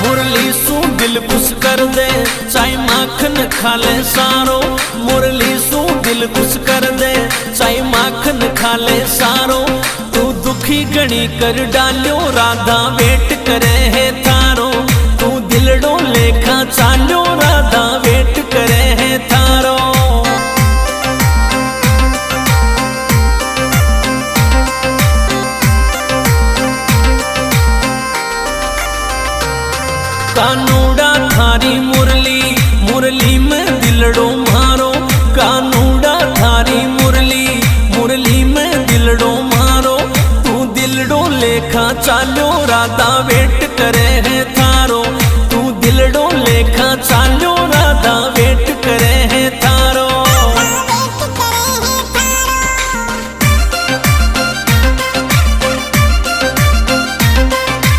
मुरली सू दिल खुश कर दे, चाहे माखन खा ले सारो। मुरली सू दिल खुश कर दे, चाहे माखन खा ले सारो। तू दुखी गणी कर डालो, राधा वेट करे है थारो। तू दिलड़ो लेखा चालो, राधा वेट करे है थारो। कानूड़ा थारी मुरली, मुरली में दिलड़ो मारो। कानूड़ा थारी मुरली, मुरली में दिलड़ो मारो। तू दिलड़ो लेखा चालो, राधा वेट